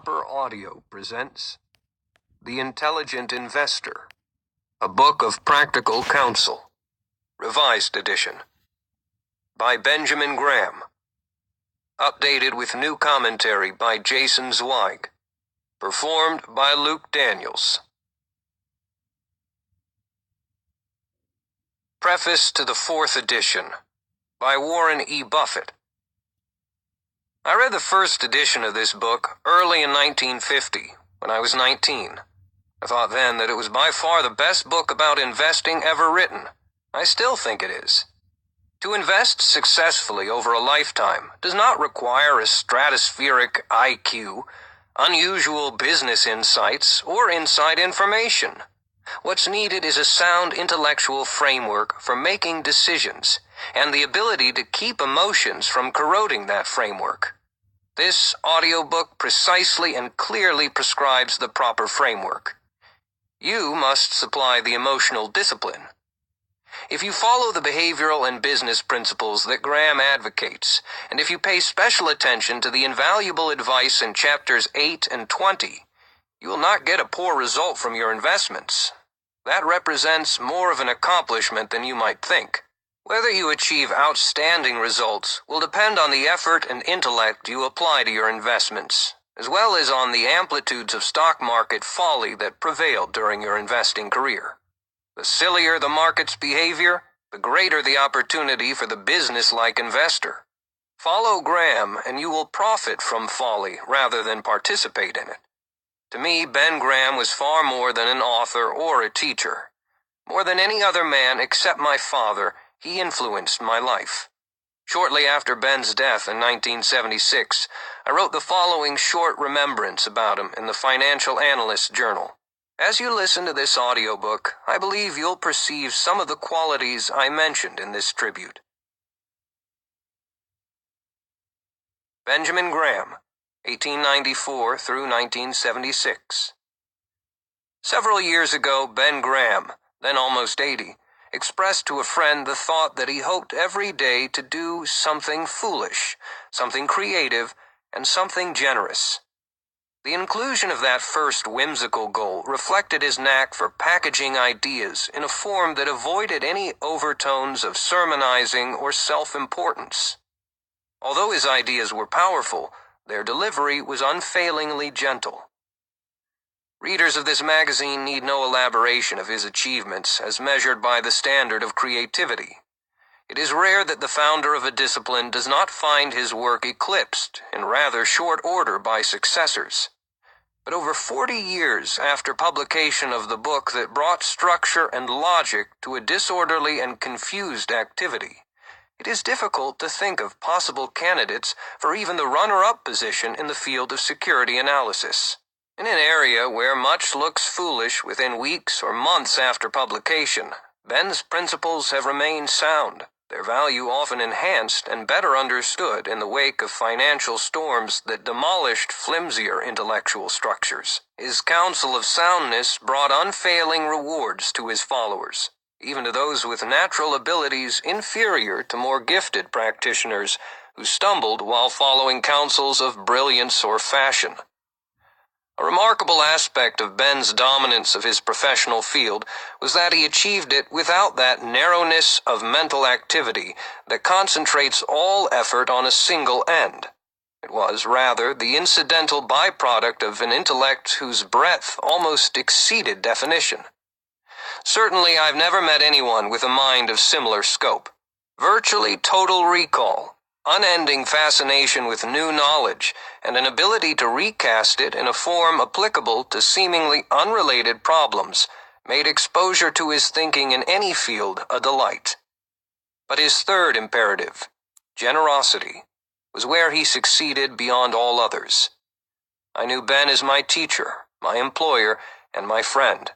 Harper Audio presents The Intelligent Investor, a book of practical counsel, revised edition, by Benjamin Graham, updated with new commentary by Jason Zweig, performed by Luke Daniels. Preface to the 4th edition, by Warren E. Buffett. I read the first edition of this book early in 1950, when I was 19. I thought then that it was by far the best book about investing ever written. I still think it is. To invest successfully over a lifetime does not require a stratospheric IQ, unusual business insights, or inside information. What's needed is a sound intellectual framework for making decisions, and the ability to keep emotions from corroding that framework. This audiobook precisely and clearly prescribes the proper framework. You must supply the emotional discipline. If you follow the behavioral and business principles that Graham advocates, and if you pay special attention to the invaluable advice in chapters 8 and 20, you will not get a poor result from your investments. That represents more of an accomplishment than you might think. Whether you achieve outstanding results will depend on the effort and intellect you apply to your investments, as well as on the amplitudes of stock market folly that prevailed during your investing career. The sillier the market's behavior, the greater the opportunity for the business-like investor. Follow Graham and you will profit from folly rather than participate in it. To me, Ben Graham was far more than an author or a teacher. More than any other man except my father, he influenced my life. Shortly after Ben's death in 1976, I wrote the following short remembrance about him in the Financial Analyst Journal. As you listen to this audiobook, I believe you'll perceive some of the qualities I mentioned in this tribute. Benjamin Graham, 1894 through 1976. Several years ago, Ben Graham, then almost 80, expressed to a friend the thought that he hoped every day to do something foolish, something creative, and something generous. The inclusion of that first whimsical goal reflected his knack for packaging ideas in a form that avoided any overtones of sermonizing or self-importance. Although his ideas were powerful, their delivery was unfailingly gentle. Readers of this magazine need no elaboration of his achievements as measured by the standard of creativity. It is rare that the founder of a discipline does not find his work eclipsed in rather short order by successors. But over 40 years after publication of the book that brought structure and logic to a disorderly and confused activity, it is difficult to think of possible candidates for even the runner-up position in the field of security analysis. In an area where much looks foolish within weeks or months after publication, Ben's principles have remained sound, their value often enhanced and better understood in the wake of financial storms that demolished flimsier intellectual structures. His counsel of soundness brought unfailing rewards to his followers, even to those with natural abilities inferior to more gifted practitioners who stumbled while following counsels of brilliance or fashion. A remarkable aspect of Ben's dominance of his professional field was that he achieved it without that narrowness of mental activity that concentrates all effort on a single end. It was, rather, the incidental byproduct of an intellect whose breadth almost exceeded definition. Certainly, I've never met anyone with a mind of similar scope. Virtually total recall, unending fascination with new knowledge, and an ability to recast it in a form applicable to seemingly unrelated problems made exposure to his thinking in any field a delight. But his third imperative, generosity, was where he succeeded beyond all others. I knew Ben as my teacher, my employer, and my friend.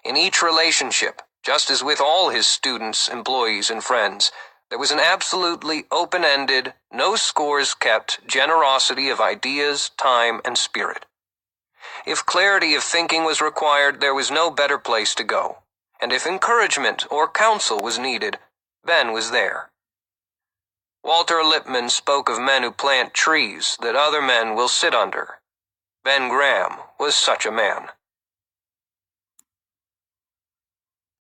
In each relationship, just as with all his students, employees, and friends, there was an absolutely open-ended, no scores kept generosity of ideas, time, and spirit. If clarity of thinking was required, there was no better place to go. And if encouragement or counsel was needed, Ben was there. Walter Lippmann spoke of men who plant trees that other men will sit under. Ben Graham was such a man.